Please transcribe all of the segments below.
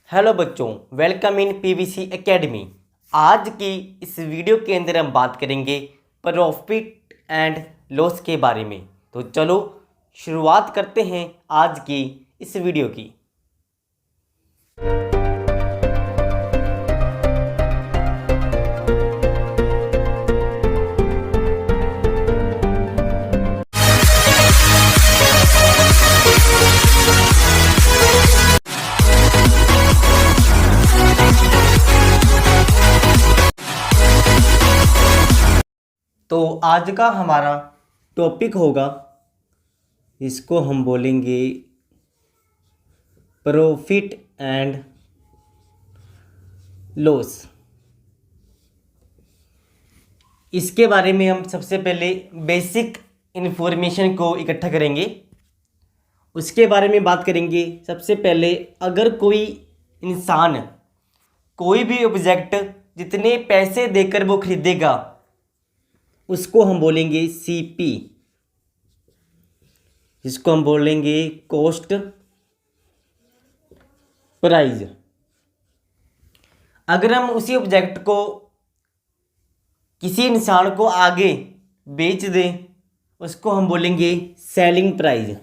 Hello बच्चों, welcome in PVC academy. आज की इस वीडियो के अंदर हम बात करेंगे प्रॉफिट एंड लॉस के बारे में। तो चलो शुरुआत करते हैं आज की इस वीडियो की। तो आज का हमारा टॉपिक होगा, इसको हम बोलेंगे प्रॉफिट एंड लॉस। इसके बारे में हम सबसे पहले बेसिक इन्फॉर्मेशन को इकट्ठा करेंगे, उसके बारे में बात करेंगे। सबसे पहले, अगर कोई इंसान कोई भी ऑब्जेक्ट जितने पैसे देकर वो खरीदेगा उसको हम बोलेंगे सीपी, जिसको हम बोलेंगे कॉस्ट प्राइस। अगर हम उसी ऑब्जेक्ट को किसी इंसान को आगे बेच दें उसको हम बोलेंगे सेलिंग प्राइस।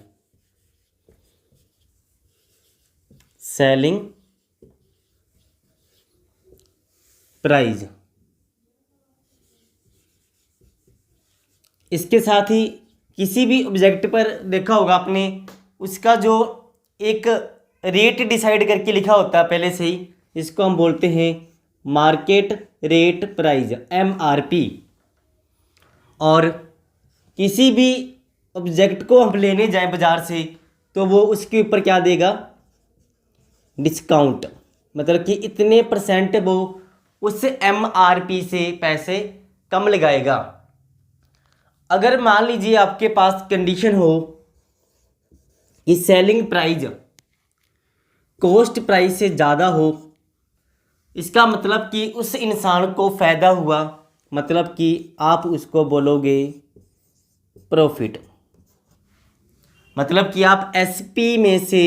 Selling price. इसके साथ ही किसी भी ऑब्जेक्ट पर देखा होगा आपने, उसका जो एक रेट डिसाइड करके लिखा होता है पहले से ही, जिसको हम बोलते हैं मार्केट रेट प्राइस, MRP। और किसी भी ऑब्जेक्ट को हम लेने जाएं बाज़ार से तो वो उसके ऊपर क्या देगा, डिस्काउंट। मतलब कि इतने परसेंट वो उस MRP से पैसे कम लगाएगा। अगर मान लीजिए आपके पास कंडीशन हो कि सेलिंग प्राइस कॉस्ट प्राइस से ज़्यादा हो, इसका मतलब कि उस इंसान को फ़ायदा हुआ, मतलब कि आप उसको बोलोगे प्रॉफिट। मतलब कि आप SP में से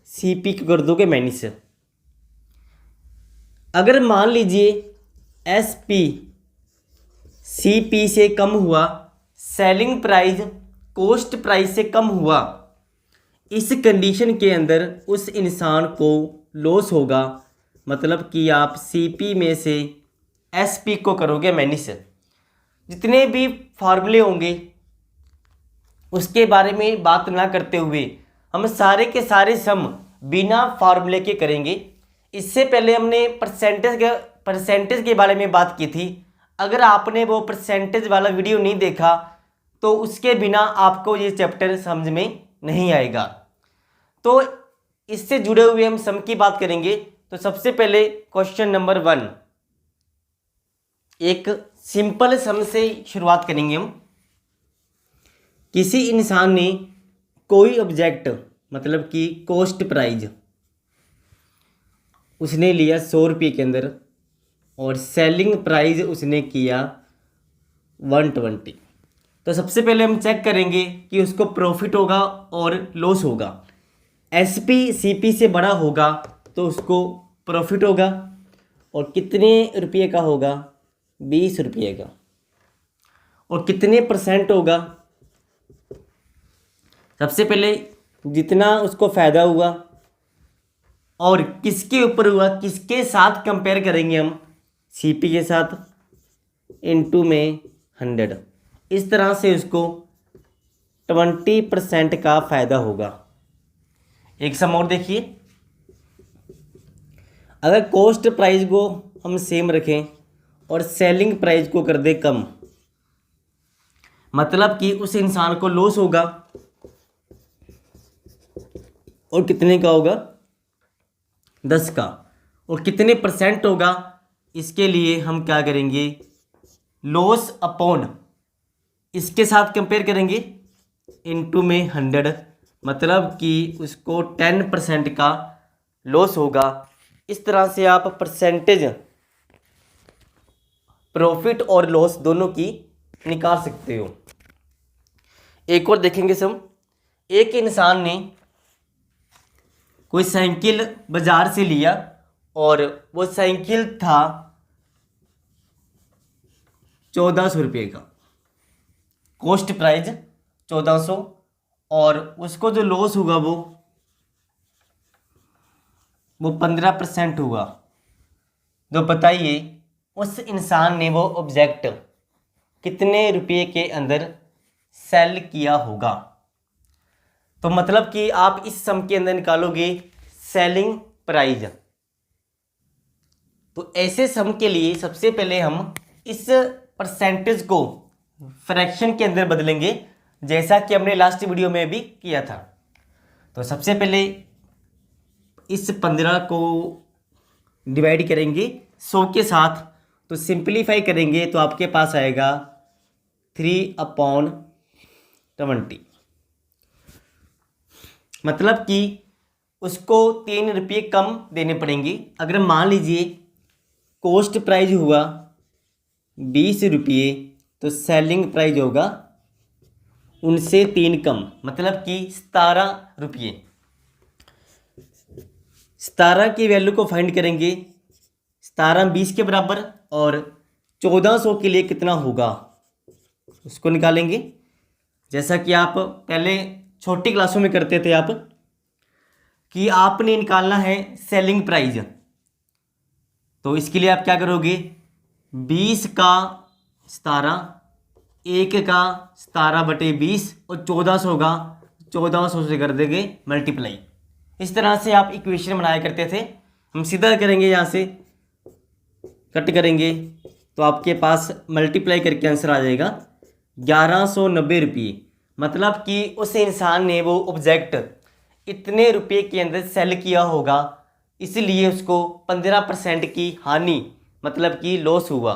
CP कर दोगे माइनस। अगर मान लीजिए SP CP से कम हुआ, सेलिंग प्राइस कॉस्ट प्राइस से कम हुआ, इस कंडीशन के अंदर उस इंसान को लॉस होगा। मतलब कि आप CP में से SP को करोगे माइनस। जितने भी फार्मूले होंगे उसके बारे में बात ना करते हुए हम सारे के सारे सम बिना फार्मूले के करेंगे। इससे पहले हमने परसेंटेज के बारे में बात की थी। अगर आपने वो परसेंटेज वाला वीडियो नहीं देखा तो उसके बिना आपको ये चैप्टर समझ में नहीं आएगा। तो इससे जुड़े हुए हम सम की बात करेंगे। तो सबसे पहले क्वेश्चन नंबर 1, एक सिंपल सम से शुरुआत करेंगे हम। किसी इंसान ने कोई ऑब्जेक्ट, मतलब कि कॉस्ट प्राइस उसने लिया 100 रुपये के अंदर और सेलिंग प्राइस उसने किया 120। तो सबसे पहले हम चेक करेंगे कि उसको प्रॉफिट होगा और लॉस होगा। SP CP से बड़ा होगा तो उसको प्रॉफिट होगा, और कितने रुपये का होगा, 20 रुपये का। और कितने परसेंट होगा, सबसे पहले जितना उसको फ़ायदा हुआ और किसके ऊपर हुआ, किसके साथ कंपेयर करेंगे हम, CP के साथ, इनटू में 100। इस तरह से उसको 20% का फ़ायदा होगा। एक सम और देखिए, अगर कॉस्ट प्राइस को हम सेम रखें और सेलिंग प्राइस को कर दे कम, मतलब कि उस इंसान को लॉस होगा। और कितने का होगा, 10 का। और कितने परसेंट होगा, इसके लिए हम क्या करेंगे, लॉस अपॉन इसके साथ कंपेयर करेंगे, इनटू में 100। मतलब कि उसको 10% का लॉस होगा। इस तरह से आप परसेंटेज प्रॉफिट और लॉस दोनों की निकाल सकते हो। एक और देखेंगे सम। एक इंसान ने कोई साइकिल बाजार से लिया और वो साइकिल था 1400 रुपये का, कॉस्ट प्राइस 1400, और उसको जो लॉस होगा वो 15% होगा। तो बताइए उस इंसान ने वो ऑब्जेक्ट कितने रुपये के अंदर सेल किया होगा। तो मतलब कि आप इस सम के अंदर निकालोगे सेलिंग प्राइस। तो ऐसे सम के लिए सबसे पहले हम इस परसेंटेज को फ्रैक्शन के अंदर बदलेंगे, जैसा कि हमने लास्ट वीडियो में भी किया था। तो सबसे पहले इस 15 को डिवाइड करेंगे 100 के साथ, तो सिंपलीफाई करेंगे तो आपके पास आएगा 3/20। मतलब कि उसको 3 रुपये कम देने पड़ेंगे। अगर मान लीजिए कॉस्ट प्राइस हुआ 20 रुपये, तो सेलिंग प्राइस होगा उनसे 3 कम, मतलब कि 17 रुपये। 17 की वैल्यू को फाइंड करेंगे। 17 20 के बराबर, और 1400 के लिए कितना होगा उसको निकालेंगे। जैसा कि आप पहले छोटी क्लासों में करते थे आप, कि आपने निकालना है सेलिंग प्राइस। तो इसके लिए आप क्या करोगे, 20 का 17, 1 का 17/20, और 1400 का 1400 से कर देंगे मल्टीप्लाई। इस तरह से आप इक्वेशन बनाया करते थे। हम सीधा करेंगे, यहाँ से कट करेंगे तो आपके पास मल्टीप्लाई करके आंसर आ जाएगा 1190 रुपये। मतलब कि उस इंसान ने वो ऑब्जेक्ट इतने रुपये के अंदर सेल किया होगा, इसलिए उसको 15% की हानि, मतलब कि लॉस हुआ।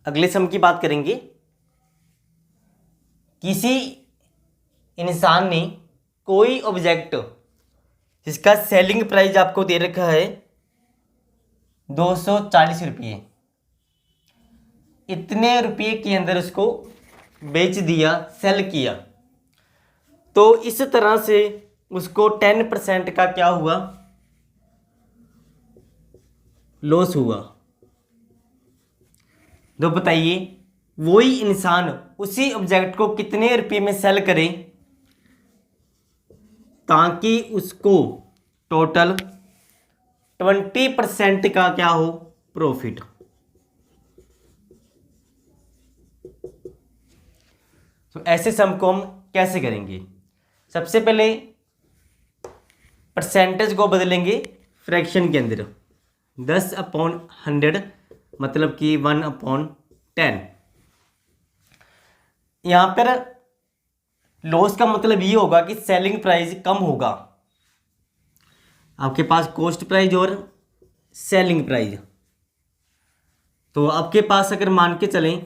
अगले सम की बात करेंगे। किसी इंसान ने कोई ऑब्जेक्ट जिसका सेलिंग प्राइस आपको दे रखा है 240 रुपये, इतने रुपये के अंदर उसको बेच दिया, सेल किया। तो इस तरह से उसको 10% का क्या हुआ, लॉस हुआ। तो बताइए वही इंसान उसी ऑब्जेक्ट को कितने रुपये में सेल करे ताकि उसको टोटल 20% का क्या हो, प्रॉफिट। तो ऐसे सम को हम कैसे करेंगे। सबसे पहले परसेंटेज को बदलेंगे फ्रैक्शन के अंदर। 10/100 मतलब कि 1/10। यहाँ पर लॉस का मतलब ये होगा कि सेलिंग प्राइस कम होगा। आपके पास कॉस्ट प्राइस और सेलिंग प्राइस, तो आपके पास अगर मान के चलें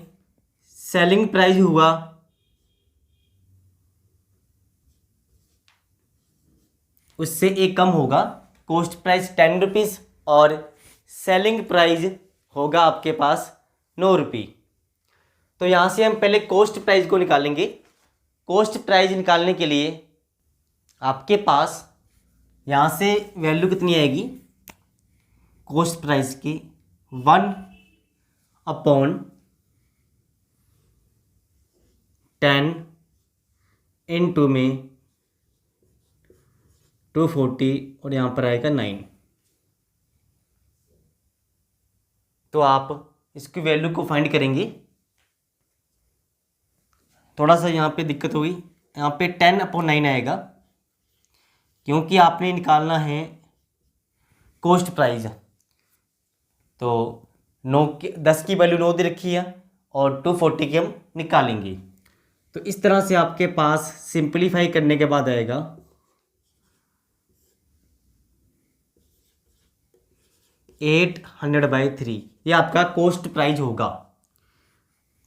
सेलिंग प्राइस हुआ उससे एक कम होगा, कॉस्ट प्राइस 10 रुपीज़ और सेलिंग प्राइस होगा आपके पास 9 रुपये। तो यहाँ से हम पहले कॉस्ट प्राइस को निकालेंगे। कॉस्ट प्राइस निकालने के लिए आपके पास यहाँ से वैल्यू कितनी आएगी कॉस्ट प्राइस की, 1/10 इंटू में 240 और यहाँ पर आएगा 9। तो आप इसकी वैल्यू को फाइंड करेंगे। थोड़ा सा यहाँ पे दिक्कत होगी, यहाँ पे 10/9 आएगा क्योंकि आपने निकालना है कॉस्ट प्राइस। तो 10 की वैल्यू 9 दे रखी है और 240 की हम निकालेंगे। तो इस तरह से आपके पास सिंपलीफाई करने के बाद आएगा 800/3। ये आपका कॉस्ट प्राइस होगा।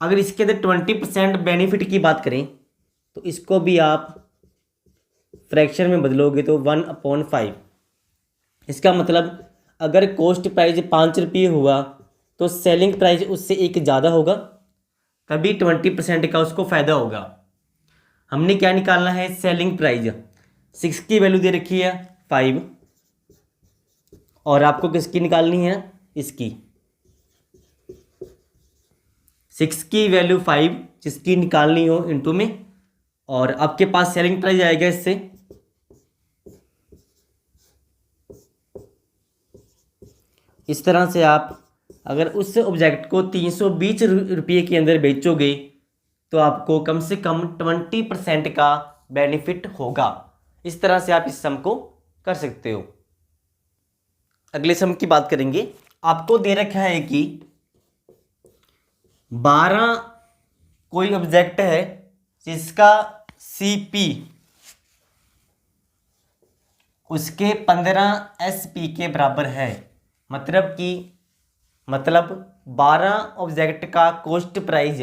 अगर इसके अंदर 20% बेनिफिट की बात करें तो इसको भी आप फ्रैक्शन में बदलोगे तो 1/5। इसका मतलब अगर कॉस्ट प्राइस 5 रुपये हुआ तो सेलिंग प्राइस उससे एक ज़्यादा होगा, तभी 20% का उसको फ़ायदा होगा। हमने क्या निकालना है, सेलिंग प्राइस। 6 की वैल्यू दे रखी है 5 और आपको किसकी निकालनी है, इसकी। 6 की वैल्यू 5 जिसकी निकालनी हो इनटू में, और आपके पास सेलिंग प्राइस आएगा इससे इस तरह से। आप अगर उस ऑब्जेक्ट को 320 रुपये के अंदर बेचोगे तो आपको कम से कम 20% का बेनिफिट होगा। इस तरह से आप इस सम को कर सकते हो। अगले सम की बात करेंगे। आपको दे रखा है कि 12 कोई ऑब्जेक्ट है जिसका सीपी उसके 15 एसपी के बराबर है। मतलब 12 ऑब्जेक्ट का कॉस्ट प्राइस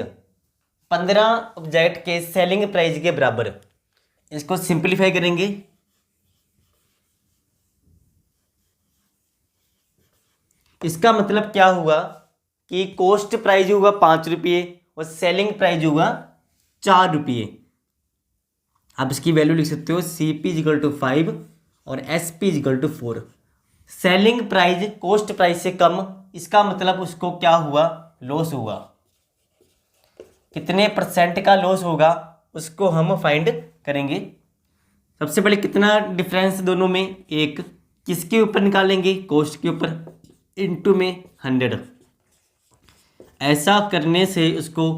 15 ऑब्जेक्ट के सेलिंग प्राइस के बराबर। इसको सिंपलीफाई करेंगे। इसका मतलब क्या हुआ कि कॉस्ट प्राइस होगा 5 रुपये और सेलिंग प्राइस होगा 4 रुपये। आप इसकी वैल्यू लिख सकते हो CP इक्वल टू 5 और SP equal to 4। Selling price cost price से कम, इसका मतलब उसको क्या हुआ, लॉस हुआ। कितने परसेंट का लॉस होगा उसको हम फाइंड करेंगे। सबसे पहले कितना डिफरेंस दोनों में, एक किसके ऊपर निकालेंगे, कॉस्ट के ऊपर, इनटू में 100। ऐसा करने से उसको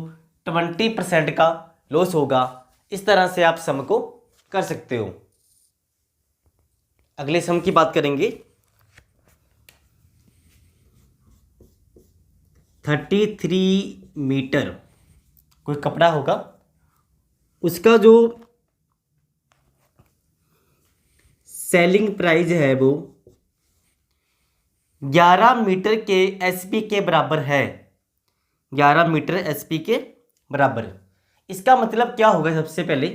20% का लॉस होगा। इस तरह से आप सम को कर सकते हो। अगले सम की बात करेंगे। 33 मीटर कोई कपड़ा होगा, उसका जो सेलिंग प्राइस है वो 11 मीटर के एसपी के बराबर है। 11 मीटर एसपी के बराबर। इसका मतलब क्या होगा, सबसे पहले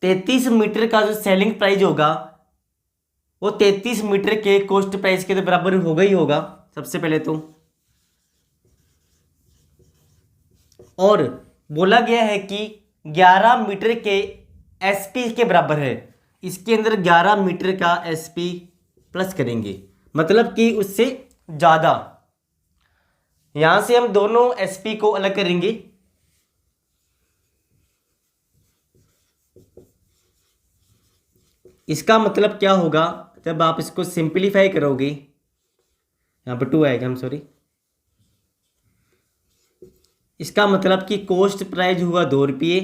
33 मीटर का जो सेलिंग प्राइस होगा वो 33 मीटर के कॉस्ट प्राइस के बराबर होगा ही होगा सबसे पहले तो। और बोला गया है कि 11 मीटर के एसपी के बराबर है। इसके अंदर 11 मीटर का एसपी प्लस करेंगे, मतलब कि उससे ज़्यादा। यहां से हम दोनों एसपी को अलग करेंगे। इसका मतलब क्या होगा, जब आप इसको सिंपलीफाई करोगे, यहाँ पर 2 आएगा, हम सॉरी। इसका मतलब कि कॉस्ट प्राइस होगा 2 रुपये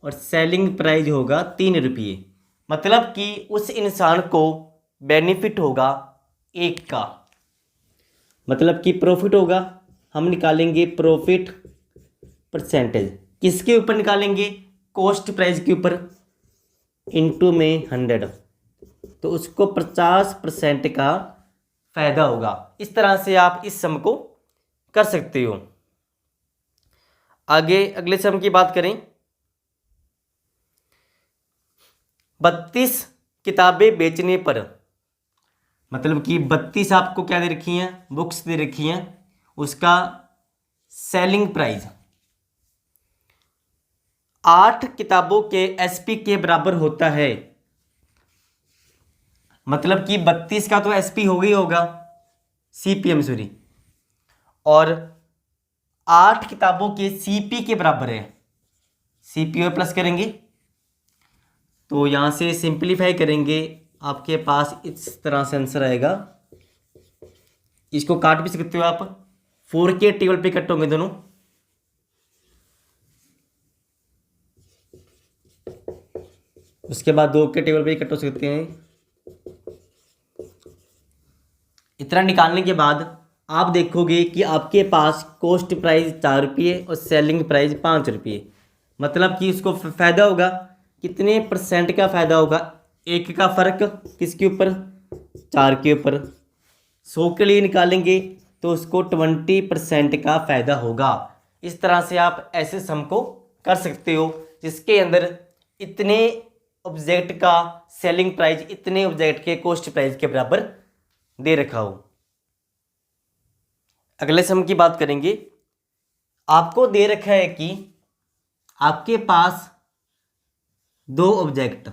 और सेलिंग प्राइस होगा 3 रुपये। मतलब कि उस इंसान को बेनिफिट होगा 1 का, मतलब कि प्रॉफिट होगा। हम निकालेंगे प्रॉफिट परसेंटेज, किसके ऊपर निकालेंगे, कॉस्ट प्राइस के ऊपर, इनटू में 100, तो उसको 50% का फायदा होगा। इस तरह से आप इस सम को कर सकते हो। आगे अगले सम की बात करें। 32 किताबें बेचने पर, मतलब कि 32 आपको क्या दे रखी हैं, बुक्स दे रखी हैं, उसका सेलिंग प्राइस 8 किताबों के एसपी के बराबर होता है। मतलब कि 32 का तो एसपी होगा ही होगा, सीपीएम सॉरी, और 8 किताबों के सीपी के बराबर है। सीपीओ प्लस करेंगे तो यहाँ से सिंपलीफाई करेंगे, आपके पास इस तरह से आंसर आएगा। इसको काट भी सकते हो आप, 4 के टेबल पे कट होंगे दोनों। उसके बाद 2 के टेबल पे कट हो सकते हैं। इतना निकालने के बाद आप देखोगे कि आपके पास कॉस्ट प्राइस 4 रुपये और सेलिंग प्राइस 5 रुपये। मतलब कि उसको फ़ायदा होगा, कितने परसेंट का फ़ायदा होगा, 1 का फ़र्क किसके ऊपर, 4 के ऊपर। 100 के लिए निकालेंगे तो उसको 20% का फ़ायदा होगा। इस तरह से आप ऐसे सम को कर सकते हो जिसके अंदर इतने ऑब्जेक्ट का सेलिंग प्राइस इतने ऑब्जेक्ट के कॉस्ट प्राइस के बराबर दे रखा हो। अगले सम की बात करेंगे। आपको दे रखा है कि आपके पास 2 ऑब्जेक्ट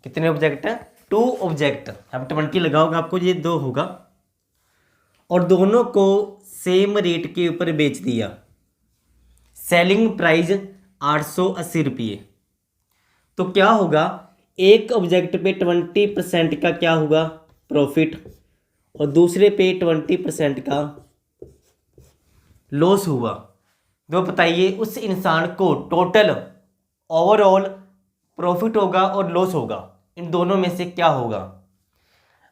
कितने ऑब्जेक्ट हैं? 2 ऑब्जेक्ट। अब 20 लगाओगे आपको ये 2 होगा, और दोनों को सेम रेट के ऊपर बेच दिया। सेलिंग प्राइस 880 रुपये। तो क्या होगा, एक ऑब्जेक्ट पे 20% का क्या होगा, प्रॉफिट, और दूसरे पे 20% का लॉस हुआ। तो बताइए उस इंसान को टोटल ओवरऑल प्रॉफिट होगा और लॉस होगा, इन दोनों में से क्या होगा?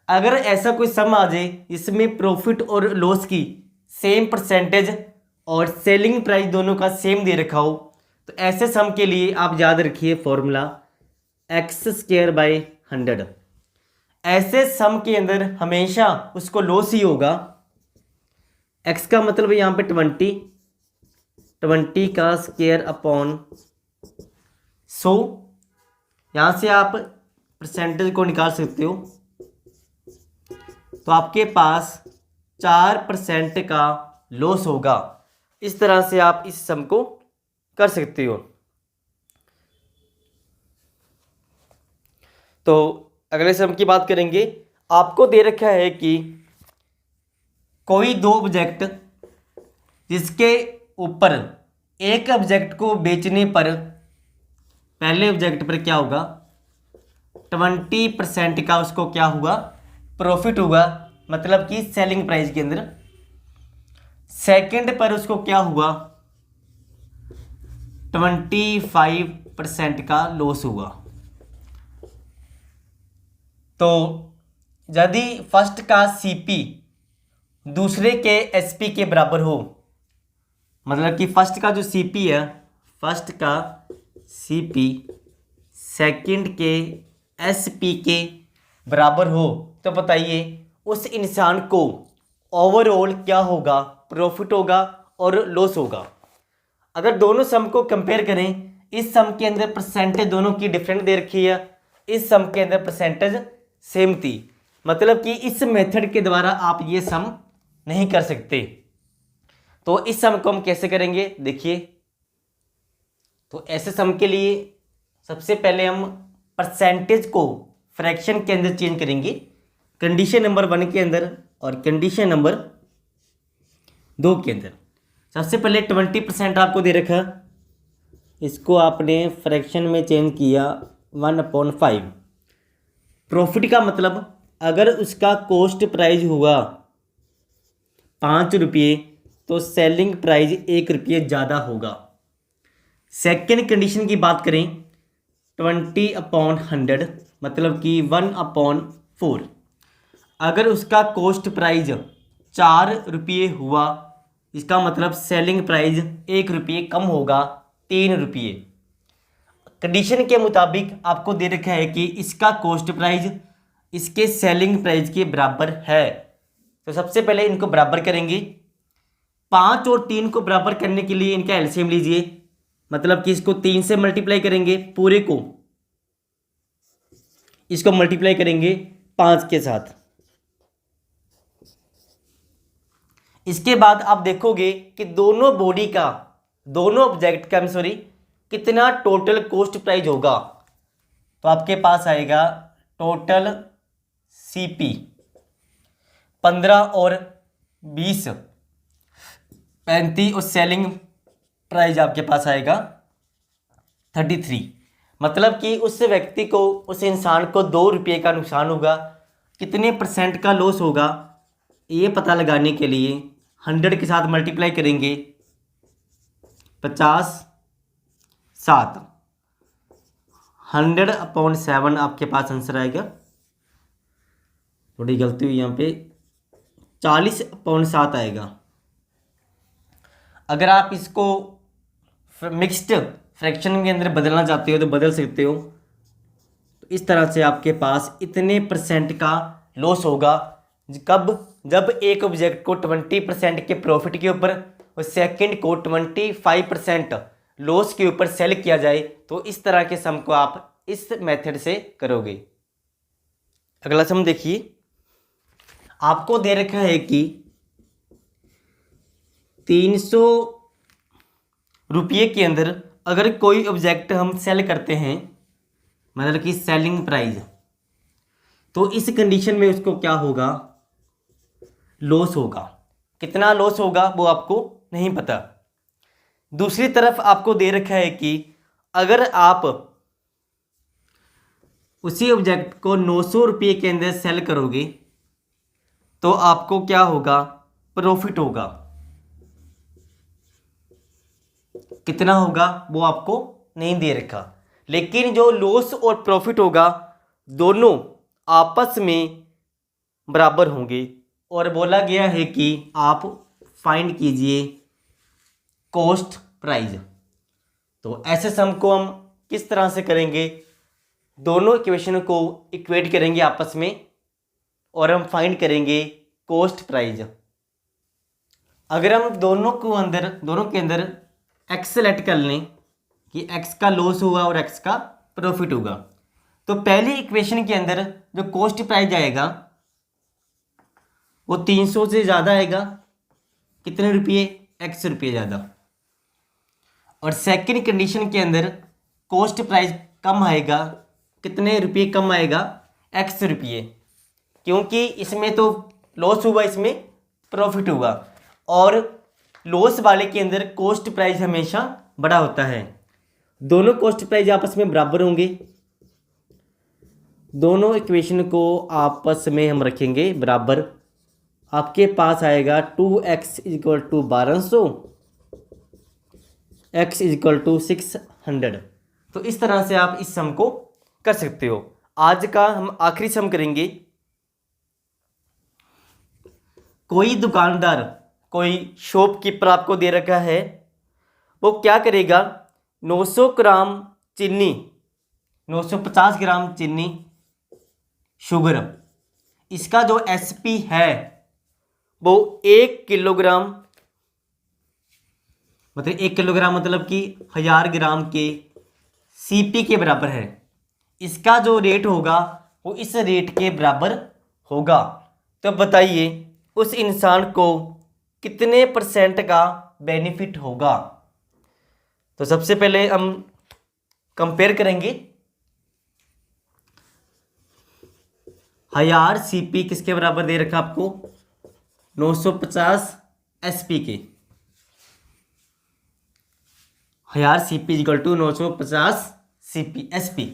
अगर ऐसा कोई सम आ जाए जिसमें प्रॉफिट और लॉस की सेम परसेंटेज और सेलिंग प्राइस दोनों का सेम दे रखा हो, तो ऐसे सम के लिए आप याद रखिए फॉर्मूला x²/100। ऐसे सम के अंदर हमेशा उसको लॉस ही होगा। x का मतलब यहाँ पे 20 का स्क्वायर अपॉन 100। यहाँ से आप परसेंटेज को निकाल सकते हो, तो आपके पास 4% का लॉस होगा। इस तरह से आप इस सम को कर सकते हो। तो अगले सम की बात करेंगे। आपको दे रखा है कि कोई 2 ऑब्जेक्ट जिसके ऊपर एक ऑब्जेक्ट को बेचने पर पहले ऑब्जेक्ट पर क्या होगा, 20% का उसको क्या हुआ, प्रॉफिट हुआ, मतलब कि सेलिंग प्राइस के अंदर। सेकंड पर उसको क्या हुआ, 25% का लॉस हुआ। तो यदि फर्स्ट का सीपी दूसरे के एसपी के बराबर हो, मतलब कि फर्स्ट का जो सीपी है, फर्स्ट का सीपी सेकंड के एसपी के बराबर हो, तो बताइए उस इंसान को ओवरऑल क्या होगा, प्रॉफिट होगा और लॉस होगा। अगर दोनों सम को कंपेयर करें, इस सम के अंदर परसेंटेज दोनों की डिफरेंट दे रखी है, इस सम के अंदर परसेंटेज सेम थी। मतलब कि इस मेथड के द्वारा आप ये सम नहीं कर सकते। तो इस सम को हम कैसे करेंगे, देखिए। तो ऐसे सम के लिए सबसे पहले हम परसेंटेज को फ्रैक्शन के अंदर चेंज करेंगे, कंडीशन नंबर 1 के अंदर और कंडीशन नंबर 2 के अंदर। सबसे पहले 20% आपको दे रखा, इसको आपने फ्रैक्शन में चेंज किया 1/5। प्रॉफिट का मतलब अगर उसका कॉस्ट प्राइस हुआ 5 रुपये तो सेलिंग प्राइस 1 रुपये ज़्यादा होगा। सेकेंड कंडीशन की बात करें, 20/100 मतलब कि 1/4। अगर उसका कॉस्ट प्राइस 4 रुपये हुआ, इसका मतलब सेलिंग प्राइस 1 रुपये कम होगा, 3 रुपये। कंडीशन के मुताबिक आपको दे रखा है कि इसका कॉस्ट प्राइस इसके सेलिंग प्राइस के बराबर है। तो सबसे पहले इनको बराबर करेंगे। 5 और 3 को बराबर करने के लिए इनका एलसीएम लीजिए, मतलब कि इसको 3 से मल्टीप्लाई करेंगे, पूरे को इसको मल्टीप्लाई करेंगे 5 के साथ। इसके बाद आप देखोगे कि दोनों बॉडी का, दोनों ऑब्जेक्ट का कितना टोटल कॉस्ट प्राइस होगा। तो आपके पास आएगा टोटल सीपी 15 और 20 35 और सेलिंग प्राइस आपके पास आएगा 33। मतलब कि उस व्यक्ति को, उस इंसान को 2 रुपये का नुकसान होगा। कितने परसेंट का लॉस होगा ये पता लगाने के लिए 100 के साथ मल्टीप्लाई करेंगे 50 7 100/7 आपके पास आंसर आएगा। थोड़ी गलती हुई यहाँ पे, 40/7 आएगा। अगर आप इसको मिक्स्ड फ्रैक्शन के अंदर बदलना चाहते हो तो बदल सकते हो। तो इस तरह से आपके पास इतने परसेंट का लॉस होगा। कब? जब एक ऑब्जेक्ट को 20% के प्रॉफिट के ऊपर और सेकंड को 25% लॉस के ऊपर सेल किया जाए, तो इस तरह के सम को आप इस मेथड से करोगे। अगला सम देखिए। आपको दे रखा है कि 300 रुपये के अंदर अगर कोई ऑब्जेक्ट हम सेल करते हैं, मतलब कि सेलिंग प्राइस। तो इस कंडीशन में उसको क्या होगा, लॉस होगा। कितना लॉस होगा वो आपको नहीं पता। दूसरी तरफ आपको दे रखा है कि अगर आप उसी ऑब्जेक्ट को 900 रुपये के अंदर सेल करोगे तो आपको क्या होगा, प्रॉफिट होगा। कितना होगा वो आपको नहीं दे रखा, लेकिन जो लॉस और प्रॉफिट होगा दोनों आपस में बराबर होंगे। और बोला गया है कि आप फाइंड कीजिए कॉस्ट प्राइस। तो ऐसे सम को हम किस तरह से करेंगे, दोनों इक्वेशन को इक्वेट करेंगे आपस में और हम फाइंड करेंगे कॉस्ट प्राइस। अगर हम दोनों के अंदर एक्स सेलेक्ट कर लें कि एक्स का लॉस होगा और एक्स का प्रॉफिट होगा, तो पहली इक्वेशन के अंदर जो कॉस्ट प्राइस आएगा वो 300 से ज़्यादा आएगा। कितने रुपये, एक्स रुपये ज़्यादा। और सेकंड कंडीशन के अंदर कॉस्ट प्राइस कम आएगा। कितने रुपये कम आएगा, एक्स रुपये, क्योंकि इसमें तो लॉस हुआ, इसमें प्रॉफिट हुआ। और लॉस वाले के अंदर कॉस्ट प्राइस हमेशा बड़ा होता है। दोनों कॉस्ट प्राइस आपस में बराबर होंगे। दोनों इक्वेशन को आपस में हम रखेंगे बराबर। आपके पास आएगा 2x equal to 1200, x equal to 600। तो इस तरह से आप इस सम को कर सकते हो। आज का हम आखिरी सम करेंगे। कोई दुकानदार, कोई शॉपकीपर आपको दे रखा है, वो क्या करेगा, 900 ग्राम चीनी, 950 ग्राम चीनी शुगर, इसका जो एसपी है वो 1 किलोग्राम, मतलब 1 किलोग्राम मतलब कि 1000 ग्राम के सीपी के बराबर है। इसका जो रेट होगा वो इस रेट के बराबर होगा। तो बताइए उस इंसान को कितने % का बेनिफिट होगा। तो सबसे पहले हम कंपेयर करेंगे। 1000 सीपी किसके बराबर दे रखा आपको, 950 एसपी के। 1000 CP equal to 950 CP SP.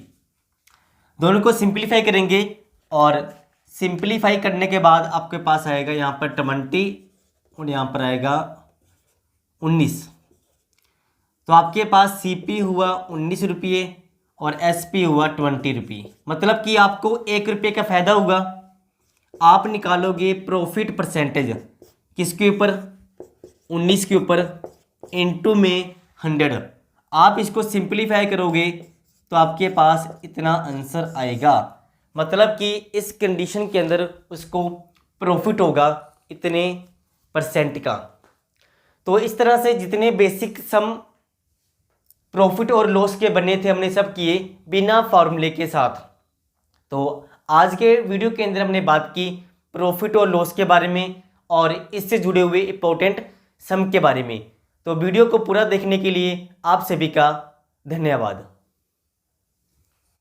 दोनों को सिंप्लीफाई करेंगे और सिंप्लीफाई करने के बाद आपके पास आएगा यहाँ पर 20 और यहाँ पर आएगा 19। तो आपके पास सीपी हुआ 19 रुपये और एसपी हुआ 20 रुपये। मतलब कि आपको 1 रुपये का फ़ायदा होगा। आप निकालोगे प्रॉफिट परसेंटेज किसके ऊपर, 19 के ऊपर, इनटू में 100। आप इसको सिंप्लीफाई करोगे तो आपके पास इतना आंसर आएगा। मतलब कि इस कंडीशन के अंदर उसको प्रॉफिट होगा इतने % का। तो इस तरह से जितने बेसिक सम प्रॉफिट और लॉस के बने थे हमने सब किए बिना फॉर्मूले के साथ। तो आज के वीडियो के अंदर हमने बात की प्रॉफिट और लॉस के बारे में और इससे जुड़े हुए इंपॉर्टेंट सम के बारे में। तो वीडियो को पूरा देखने के लिए आप सभी का धन्यवाद।